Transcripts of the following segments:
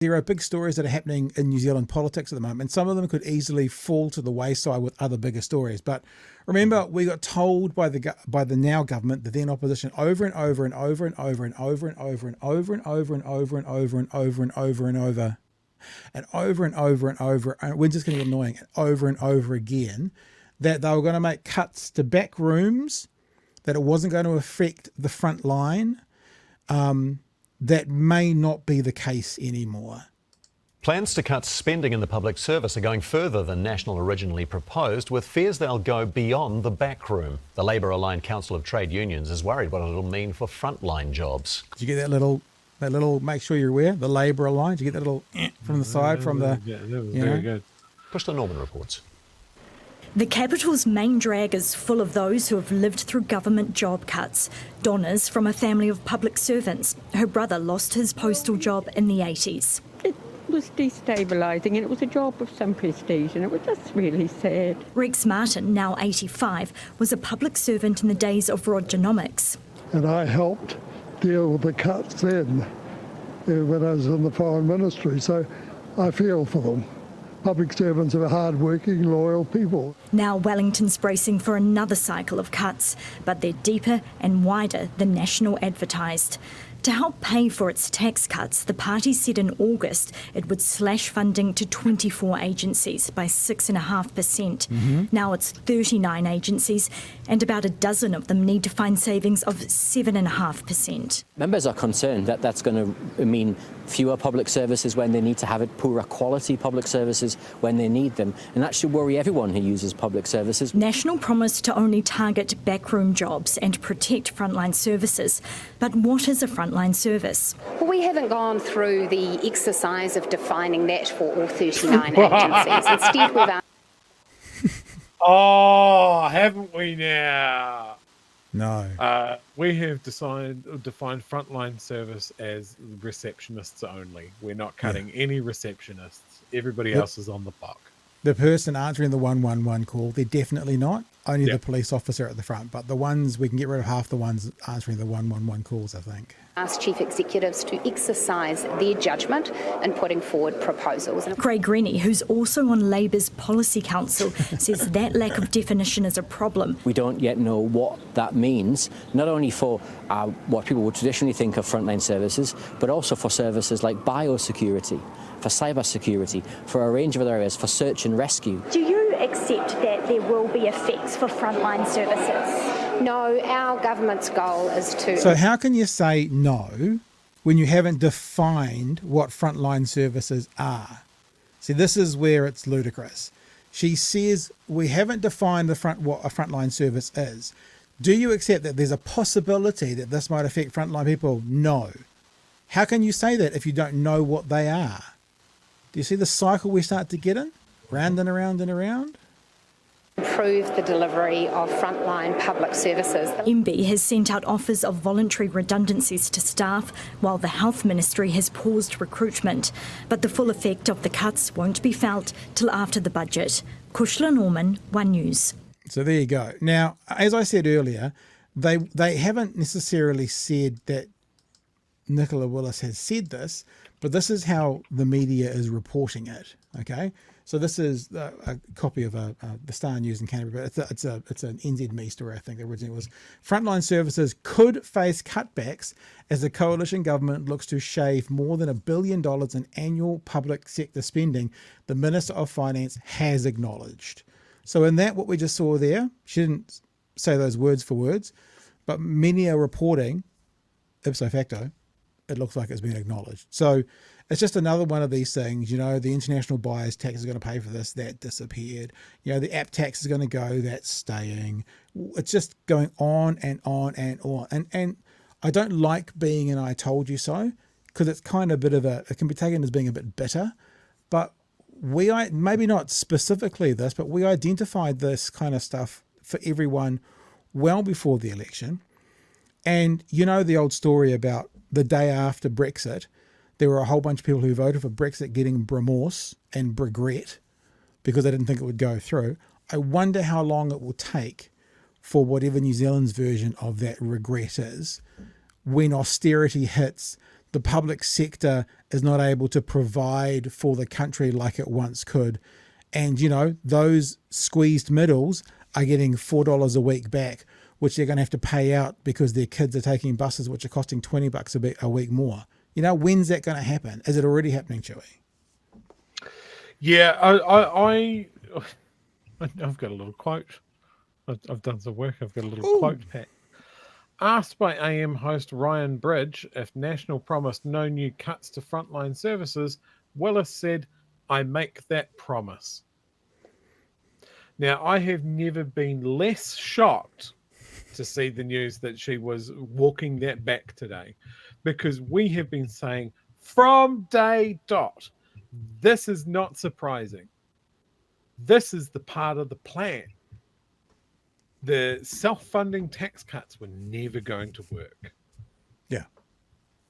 There are big stories that are happening in New Zealand politics at the moment, and some of them could easily fall to the wayside with other bigger stories. But remember, we got told by the now government, the then opposition, over and over and over and over and over and over and over and over and over and over and over and over and over and over and over and over, and we're just going to get annoying, over and over again, that they were going to make cuts to back rooms, that it wasn't going to affect the front line. That may not be the case anymore. Plans to cut spending in the public service are going further than National originally proposed, with fears they'll go beyond the back room. The Labour-aligned Council of Trade Unions is worried what it'll mean for frontline jobs. Did you get that little, make sure you're aware, the Labour-aligned? Did you get that little from the side, from the... Yeah, that was very good. Crystal Norman reports. The capital's main drag is full of those who have lived through government job cuts. Donna's from a family of public servants. Her brother lost his postal job in the 80s. It was destabilising, and it was a job of some prestige, and it was just really sad. Rex Martin, now 85, was a public servant in the days of Rogernomics. And I helped deal with the cuts then when I was in the Foreign Ministry, so I feel for them. Public servants are hard-working, loyal people. Now Wellington's bracing for another cycle of cuts, but they're deeper and wider than National advertised. To help pay for its tax cuts, the party said in August it would slash funding to 24 agencies by 6.5%. Now it's 39 agencies, and about a dozen of them need to find savings of 7.5%. Members are concerned that that's going to mean fewer public services when they need to have it, poorer quality public services when they need them, and that should worry everyone who uses public services. National promised to only target backroom jobs and protect frontline services. But what is a frontline service? Well, we haven't gone through the exercise of defining that for all 39 agencies. Instead, we've Oh, haven't we now? No. We have defined frontline service as receptionists only. We're not cutting any receptionists. Everybody else is on the block. The person answering the 111 call, they're definitely not. Only the police officer at the front. But the ones, we can get rid of half the ones answering the 111 calls, I think. asked chief executives to exercise their judgment in putting forward proposals. Craig Rennie, who's also on Labour's Policy Council, says that lack of definition is a problem. We don't yet know what that means, not only for what people would traditionally think of frontline services, but also for services like biosecurity, for cyber security, for a range of other areas, for search and rescue. Do you accept that there will be effects for frontline services? No, our government's goal is to... So how can you say no when you haven't defined what frontline services are? See, this is where it's ludicrous. She says we haven't defined what a frontline service is. Do you accept that there's a possibility that this might affect frontline people? No. How can you say that if you don't know what they are? Do you see the cycle we start to get in? Round and around and around? Improve the delivery of frontline public services. MB has sent out offers of voluntary redundancies to staff, while the Health Ministry has paused recruitment. But the full effect of the cuts won't be felt till after the budget. Kushla Norman, One News. So there you go. Now, as I said earlier, they haven't necessarily said that Nicola Willis has said this, but this is how the media is reporting it, okay? So this is a copy of the Star News in Canterbury, but it's an NZME story, I think, originally was. Frontline services could face cutbacks as the coalition government looks to shave more than $1 billion in annual public sector spending, the Minister of Finance has acknowledged. So in that, what we just saw there, she didn't say those words for words, but many are reporting, ipso facto, it looks like it's been acknowledged. So it's just another one of these things, you know, the international buyers tax is going to pay for this, that disappeared. You know, the app tax is going to go, that's staying. It's just going on and on and on. And I don't like being an I told you so, because it's kind of a bit of it can be taken as being a bit bitter, but maybe not specifically this, but we identified this kind of stuff for everyone well before the election. And you know the old story about the day after Brexit, there were a whole bunch of people who voted for Brexit getting remorse and regret because they didn't think it would go through. I wonder how long it will take for whatever New Zealand's version of that regret is when austerity hits, the public sector is not able to provide for the country like it once could. And, you know, those squeezed middles are getting $4 a week back, which they're going to have to pay out because their kids are taking buses which are costing $20 a week more. You know, when's that going to happen? Is it already happening, Chewy? Yeah, I've got a little quote. I've done some work. I've got a little quote, Pat. Asked by AM host Ryan Bridge if National promised no new cuts to frontline services, Willis said, "I make that promise." Now, I have never been less shocked to see the news that she was walking that back today, because we have been saying from day dot, this is not surprising. This is the part of the plan. The self-funding tax cuts were never going to work. Yeah.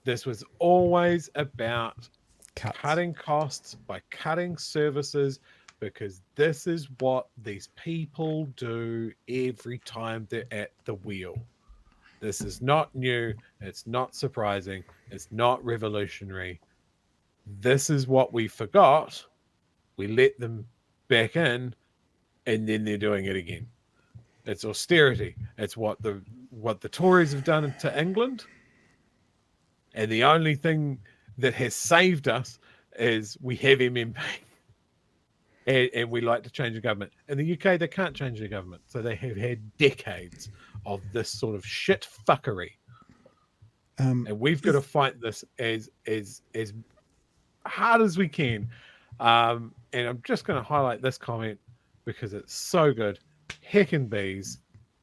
This was always about Cuts. cutting costs by cutting services, because this is what these people do every time they're at the wheel. This is not new. It's not surprising. It's not revolutionary. This is what we forgot. We let them back in, and then they're doing it again. It's austerity. It's what the Tories have done to England. And the only thing that has saved us is we have MMP. And we like to change the government. In the UK, they can't change the government. So they have had decades of this sort of shit fuckery. And we've got to fight this as hard as we can. And I'm just going to highlight this comment because it's so good. Heckin' bees.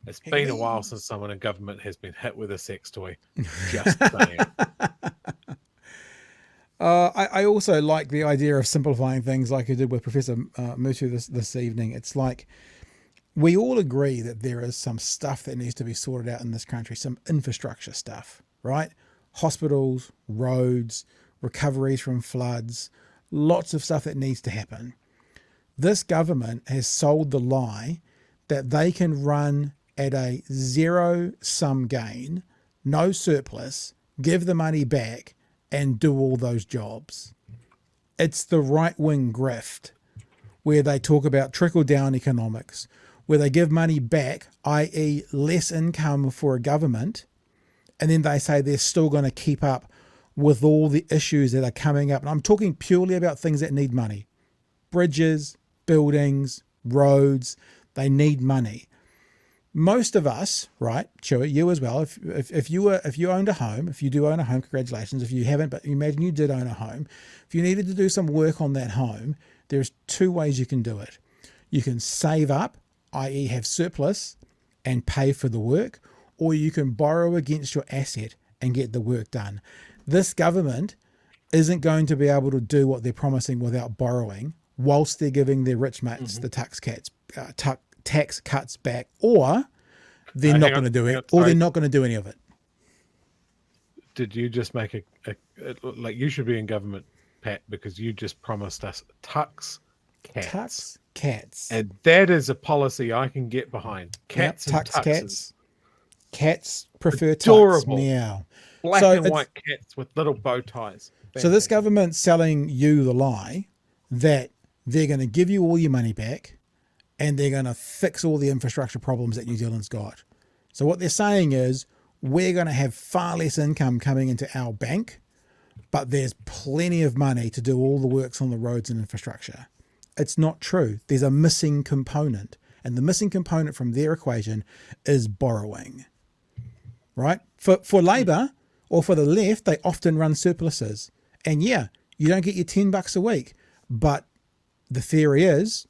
It's been a while since someone in government has been hit with a sex toy. Just saying. I also like the idea of simplifying things like you did with Professor Mutu this evening. It's like we all agree that there is some stuff that needs to be sorted out in this country, some infrastructure stuff, right? Hospitals, roads, recoveries from floods, lots of stuff that needs to happen. This government has sold the lie that they can run at a zero-sum gain, no surplus, give the money back, and do all those jobs. It's the right-wing grift where they talk about trickle-down economics, where they give money back, i.e. less income for a government, and then they say they're still going to keep up with all the issues that are coming up. And I'm talking purely about things that need money. Bridges, buildings, roads, they need money. Most of us, right, Chewy, you as well, if you owned a home, if you do own a home, congratulations. If you haven't, but imagine you did own a home. If you needed to do some work on that home, there's two ways you can do it. You can save up, i.e. have surplus and pay for the work, or you can borrow against your asset and get the work done. This government isn't going to be able to do what they're promising without borrowing, whilst they're giving their rich mates the tax cuts back, or they're not going to do it, or they're not going to do any of it. Did you just make a like you should be in government, Pat, because you just promised us tux cats. And that is a policy I can get behind. Cats and tuxes. Cats. Cats prefer Adorable. tux. Meow. Black So and it's- white cats with little bow ties. So this Fantastic. government's selling you the lie that they're going to give you all your money back and they're going to fix all the infrastructure problems that New Zealand's got. So what they're saying is we're going to have far less income coming into our bank, but there's plenty of money to do all the works on the roads and infrastructure. It's not true. There's a missing component, and the missing component from their equation is borrowing, right? For Labour or for the left, they often run surpluses. And yeah, you don't get your $10 a week, but the theory is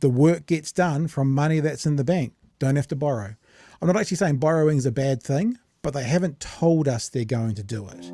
the work gets done from money that's in the bank. Don't have to borrow. I'm not actually saying borrowing is a bad thing, but they haven't told us they're going to do it.